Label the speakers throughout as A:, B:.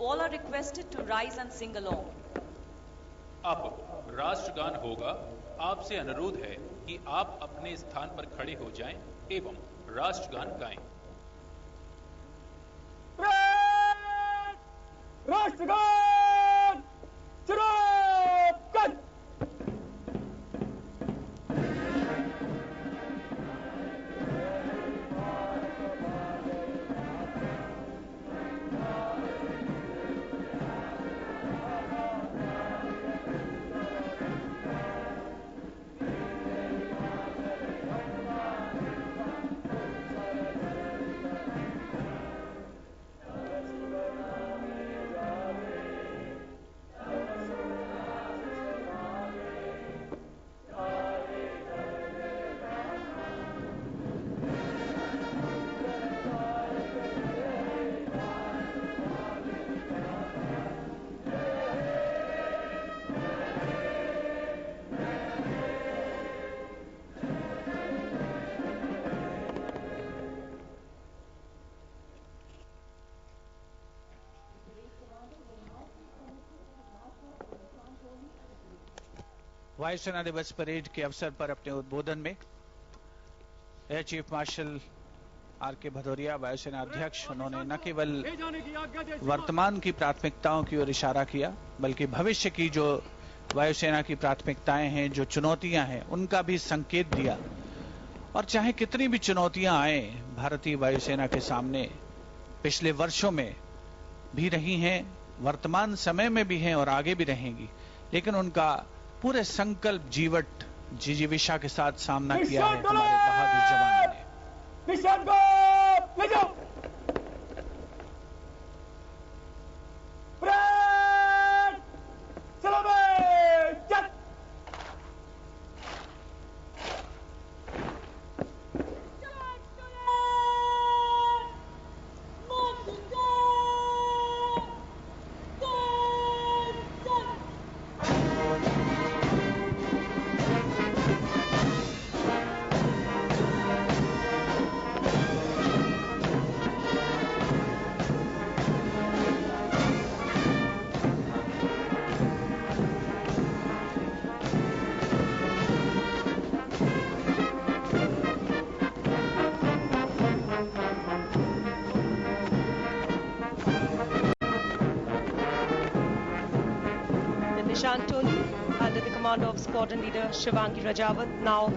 A: All are requested to rise and sing along.
B: अब राष्ट्रगान होगा। आपसे अनुरोध है कि आप अपने स्थान पर खड़े हो जाएं एवं राष्ट्रगान गाएं।
C: राष्ट्रगान शुरू कर।
D: वायुसेना दिवस परेड के अवसर पर अपने उद्बोधन में एयर चीफ मार्शल आर के भदौरिया, वायुसेना अध्यक्ष, उन्होंने न केवल वर्तमान की प्राथमिकताओं की ओर इशारा किया बल्कि भविष्य की जो वायुसेना की प्राथमिकताएं हैं, जो चुनौतियां हैं, उनका भी संकेत दिया। और चाहे कितनी भी चुनौतियां आए भारतीय वायुसेना के सामने, पिछले वर्षों में भी रही हैं, वर्तमान समय में भी हैं और आगे भी रहेंगी, लेकिन उनका पूरे संकल्प जीवट जिजीविषा के साथ सामना किया है हमारे बहादुर जवानों ने।
C: निशान को ले जाओ। परेड सलामी चल।
A: Nishan Tony, under the command of Squadron Leader Shivangi Rajawat, now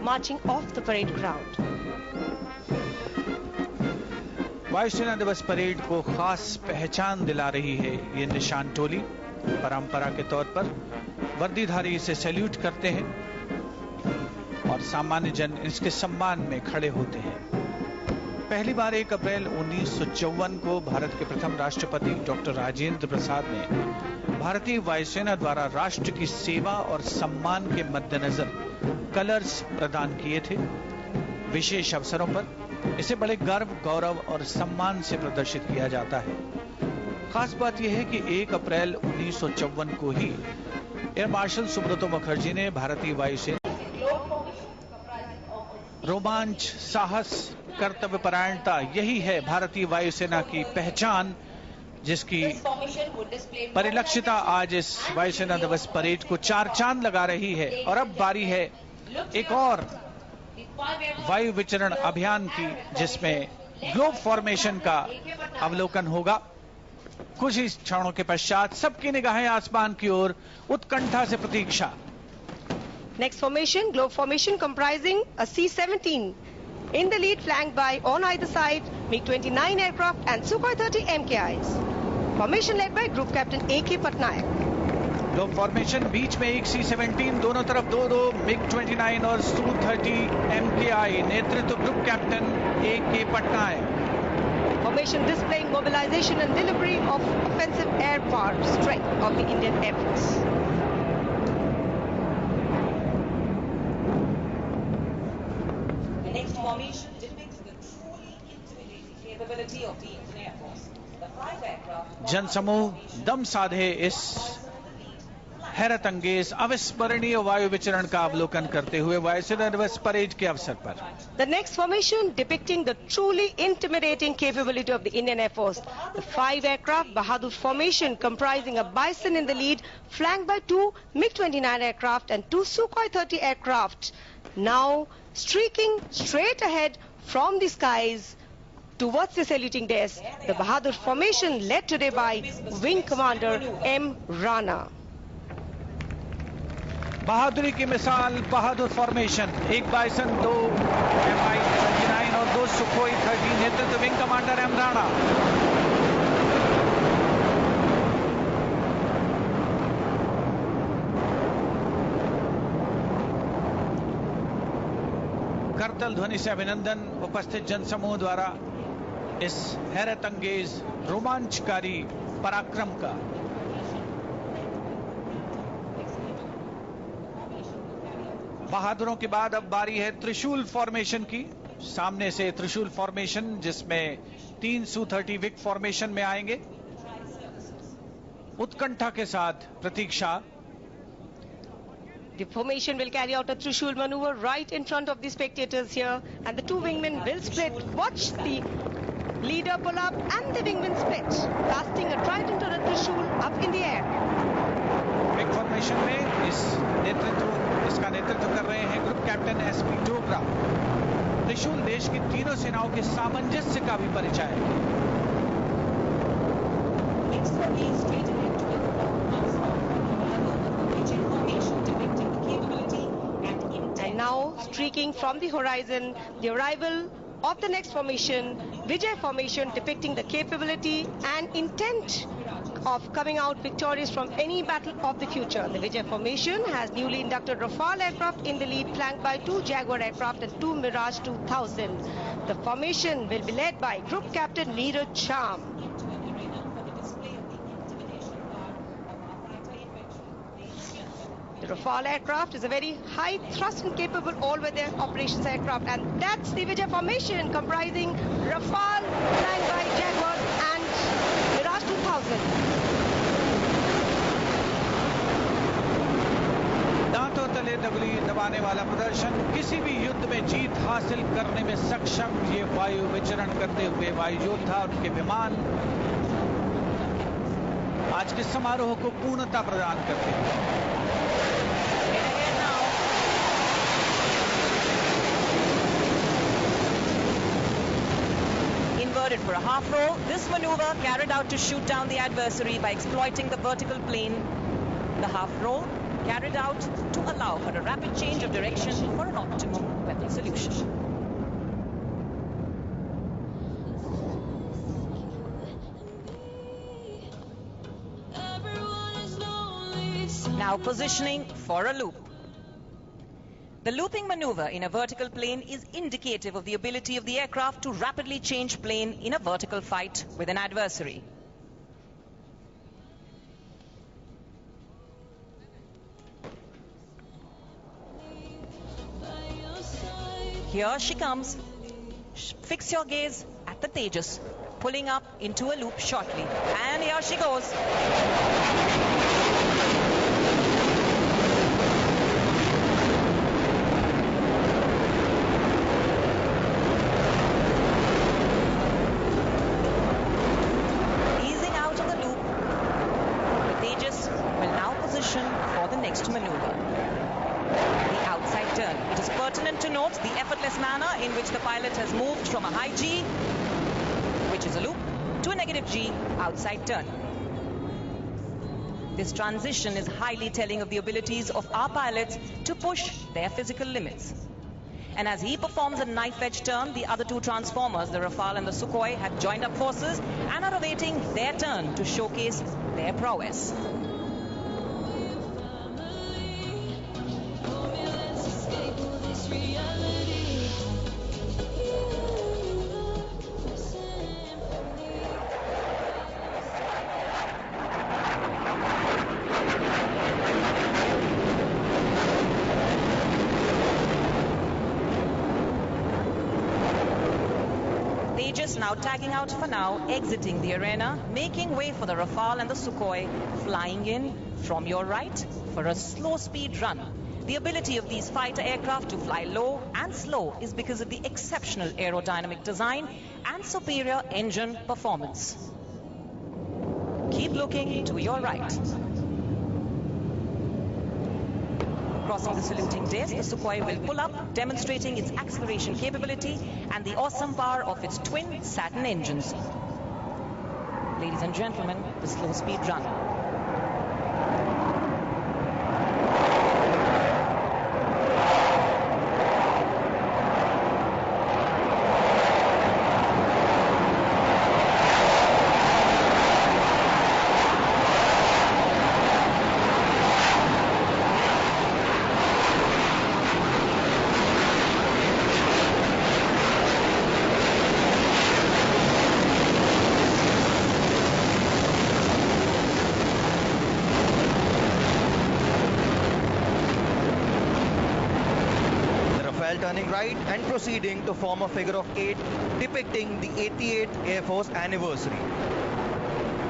A: marching off the parade ground.
D: वायुसेना दिवस परेड को खास पहचान दिला रही है ये निशान टोली। परंपरा के तौर पर वर्दीधारी इसे सैल्यूट करते हैं और सामान्य जन इसके सम्मान में खड़े होते हैं। पहली बार 1 अप्रैल 1954 को भारत के प्रथम राष्ट्रपति डॉक्टर राजेंद्र प्रसाद ने भारतीय वायुसेना द्वारा राष्ट्र की सेवा और सम्मान के मद्देनजर कलर्स प्रदान किए थे। विशेष अवसरों पर इसे बड़े गर्व, गौरव और सम्मान से प्रदर्शित किया जाता है। खास बात यह है कि 1 अप्रैल 1954 को ही एयर मार्शल सुब्रतो मुखर्जी ने भारतीय वायुसेना रोमांच, साहस, कर्तव्यपरायणता, यही है भारतीय वायुसेना की पहचान, जिसकी परिलक्षिता आज इस वायुसेना दिवस परेड को 4 चांद लगा रही है। और अब बारी है एक और वायु विचरण अभियान की, जिसमें ग्लोब फॉर्मेशन का अवलोकन होगा। कुछ ही क्षणों के पश्चात सबकी निगाहें आसमान की ओर उत्कंठा से प्रतीक्षा।
E: Next formation, globe formation comprising a C-17 in the lead, flanked by on either side MiG-29 aircraft and Sukhoi 30 MKIs. Formation led by Group Captain A.K. Patnaik.
D: Globe formation बीच में एक C-17, दोनों तरफ 2-2 MiG-29 और Su-30 MKI, नेतृत्व group captain A.K. Patnaik.
E: Formation displaying mobilization and delivery of offensive air power strength of the Indian Air Force.
A: The next formation depicts the truly intimidating capability of the Indian Air Force. The 5 aircraft
D: जनसमूह दम साधे इस हैरत अंगेज अविस्मरणीय वायु विचरण का अवलोकन करते हुए वायुसेना दिवस परेड के अवसर पर।
E: The next formation depicting the truly intimidating capability of the Indian Air Force. The 5 aircraft Bahadur formation comprising a Bison in the lead, flanked by 2 MiG-29 aircraft and 2 Sukhoi 30 aircraft. Now streaking straight ahead from the skies towards the saluting desk. The Bahadur formation led today by Wing Commander M. Rana.
D: बहादुरी की मिसाल बहादुर formation, 1 bison, 2 Mi-29 और 2 Sukhoi 30, नेतृत्व wing commander M Rana. करतल ध्वनि से अभिनंदन उपस्थित जनसमूह द्वारा इस हैरत अंगेज रोमांचकारी पराक्रम का। बहादुरों के बाद अब बारी है त्रिशूल फॉर्मेशन की। सामने से त्रिशूल फॉर्मेशन जिसमें 3 Su-30 विग फॉर्मेशन में आएंगे। उत्कंठा के साथ प्रतीक्षा।
E: The formation will carry out a Trishul maneuver right in front of the spectators here, and the 2 wingmen will split. Watch the leader pull up and the wingmen split, casting a trident or a Trishul up in the air.
D: विग formation में इसका नेतृत्व कर रहे हैं group captain SP Dogra. त्रिशूल देश की तीनों सेनाओं के सामंजस्य का भी परिचय है।
E: And now streaking from the horizon, the arrival of the next formation, Vijay formation, depicting the capability and intent of coming out victorious from any battle of the future. The Vijay formation has newly inducted Rafale aircraft in the lead, flanked by 2 Jaguar aircraft and 2 Mirage 2000. The formation will be led by Group Captain Neeraj Cham. The Rafale aircraft is a very high thrust and capable all-weather operations aircraft, and that's the Vijay formation comprising Rafale flanked by Jaguar and Mirage 2000.
D: दांतों तले दबाने वाला प्रदर्शन, किसी भी युद्ध में जीत हासिल करने में सक्षम ये वायु विचरण करते हुए वायु योद्धा और उनके विमान आज के समारोह को पूर्णता प्रदान करते हैं।
F: Inverted for a half roll, this maneuver carried out to shoot down the adversary by exploiting the vertical plane. The half roll carried out to allow for a rapid change of direction for an optimum weapon solution. Now positioning for a loop. The looping maneuver in a vertical plane is indicative of the ability of the aircraft to rapidly change plane in a vertical fight with an adversary. Here she comes. Fix your gaze at the Tejas, pulling up into a loop shortly. And here she goes. Easing out of the loop, the Tejas will now position for the next maneuver. The outside turn. It is pertinent to note the effortless manner in which the pilot has moved from a high G, which is a loop, to a negative G outside turn. This transition is highly telling of the abilities of our pilots to push their physical limits. And as he performs a knife-edge turn, the other 2 transformers, the Rafale and the Sukhoi, have joined up forces and are awaiting their turn to showcase their prowess. Tejas now tagging out for now, exiting the arena, making way for the Rafale and the Sukhoi, flying in from your right for a slow speed run. The ability of these fighter aircraft to fly low and slow is because of the exceptional aerodynamic design and superior engine performance. Keep looking to your right. Crossing the saluting desk, the Sukhoi will pull up, demonstrating its acceleration capability and the awesome power of its twin Saturn engines. Ladies and gentlemen, the slow speed run.
G: Turning right and proceeding to form a figure of 8 depicting the 88th Air Force anniversary.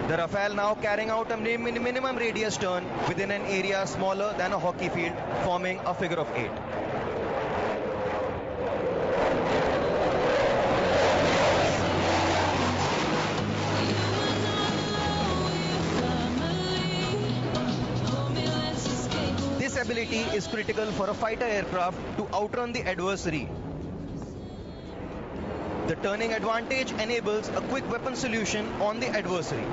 G: The Rafale now carrying out a minimum radius turn within an area smaller than a hockey field, forming a figure of 8. Ability is critical for a fighter aircraft to outrun the adversary. The turning advantage enables a quick weapon solution on the adversary.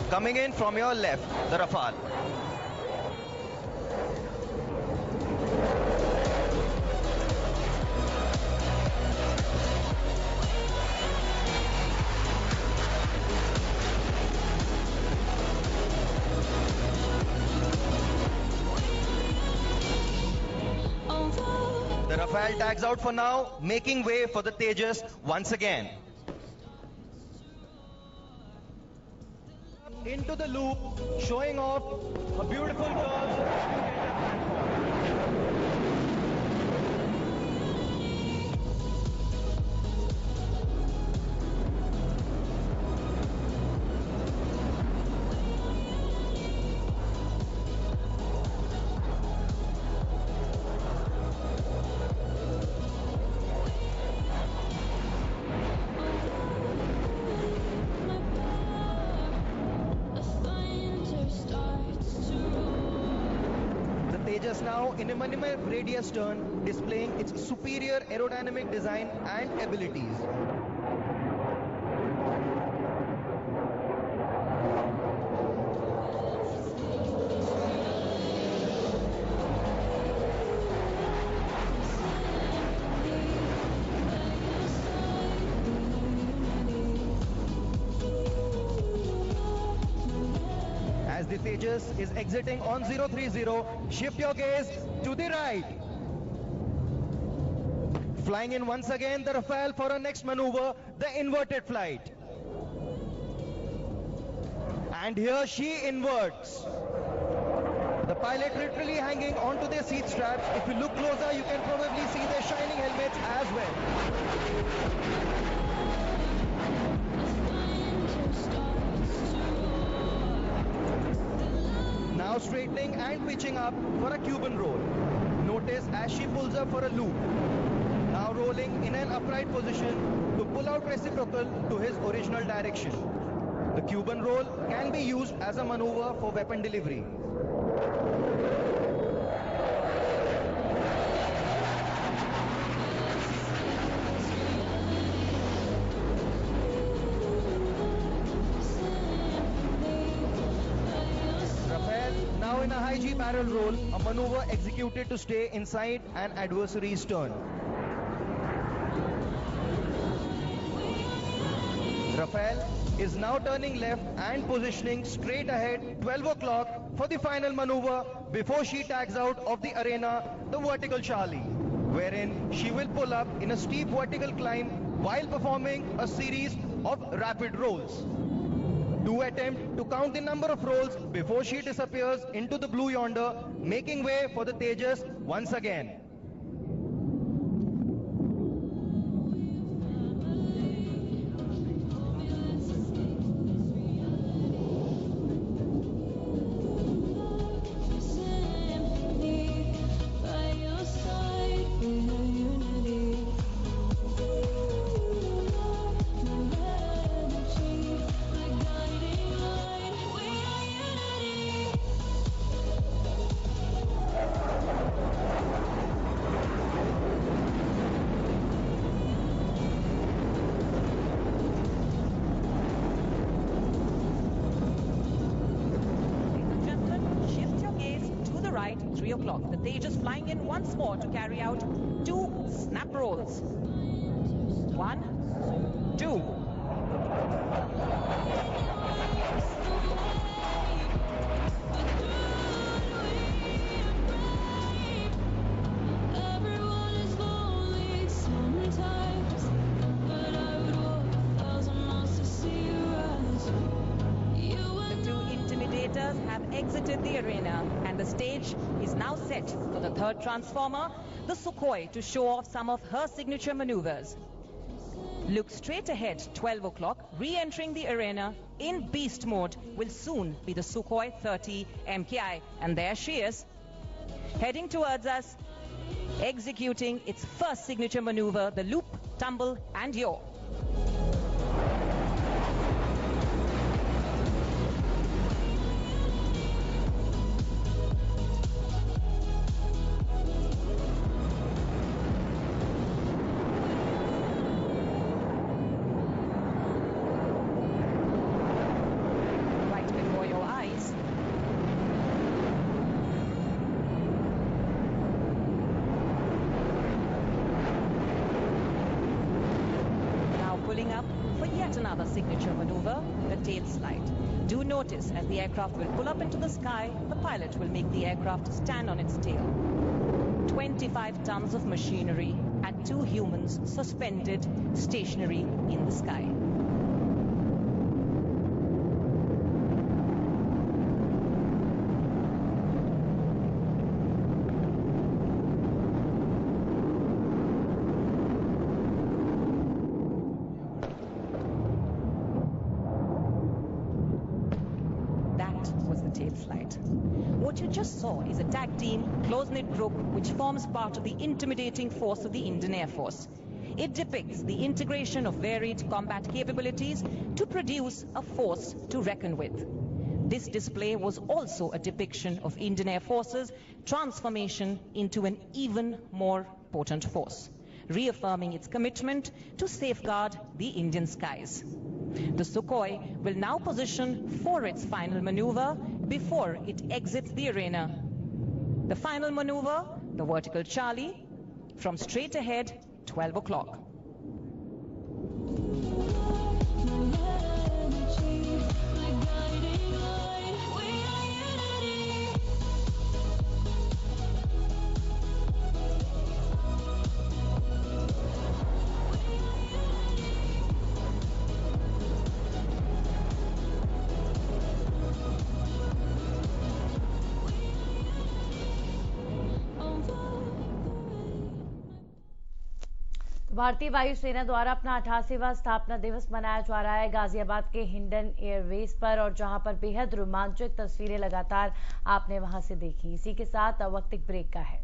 G: Coming in from your left, the Rafale. The Rafale tags out for now, making way for the Tejas once again. Into the loop, showing off a beautiful curve. Tejas now in a minimum radius turn, displaying its superior aerodynamic design and abilities. As the Tejas is exiting on 030, shift your gaze to the right. Flying in once again, the Rafale for our next maneuver, the inverted flight. And here she inverts. The pilot literally hanging onto their seat straps. If you look closer, you can probably see their shining helmets as well. Now straightening and pitching up for a Cuban roll. Notice as she pulls up for a loop. Now rolling in an upright position to pull out reciprocal to his original direction. The Cuban roll can be used as a maneuver for weapon delivery. Now in a high G barrel roll, a maneuver executed to stay inside an adversary's turn. Rafale is now turning left and positioning straight ahead 12 o'clock for the final maneuver before she tags out of the arena, the vertical Charlie, wherein she will pull up in a steep vertical climb while performing a series of rapid rolls. Do attempt to count the number of rolls before she disappears into the blue yonder, making way for the Tejas once again.
F: o'clock. The Tejas flying in once more to carry out 2 snap rolls. 1, 2. Have exited the arena, and the stage is now set for the third transformer, the Sukhoi, to show off some of her signature maneuvers. Look straight ahead, 12 o'clock, re-entering the arena in beast mode will soon be the Sukhoi 30 MKI, and there she is, heading towards us, executing its first signature maneuver, the loop, tumble and yaw. Another signature maneuver, the tail slide. Do notice as the aircraft will pull up into the sky, the pilot will make the aircraft stand on its tail. 25 tons of machinery and 2 humans suspended, stationary in the sky. What you just saw is a tag team, close-knit group which forms part of the intimidating force of the Indian Air Force. It depicts the integration of varied combat capabilities to produce a force to reckon with. This display was also a depiction of Indian Air Force's transformation into an even more potent force, reaffirming its commitment to safeguard the Indian skies. The Sukhoi will now position for its final maneuver before it exits the arena. The final maneuver, the vertical Charlie, from straight ahead, 12 o'clock.
H: भारतीय वायुसेना द्वारा अपना 88वां स्थापना दिवस मनाया जा रहा है गाजियाबाद के हिंडन एयरवेज पर, और जहां पर बेहद रोमांचक तस्वीरें लगातार आपने वहां से देखी। इसी के साथ वक्त एक ब्रेक का है।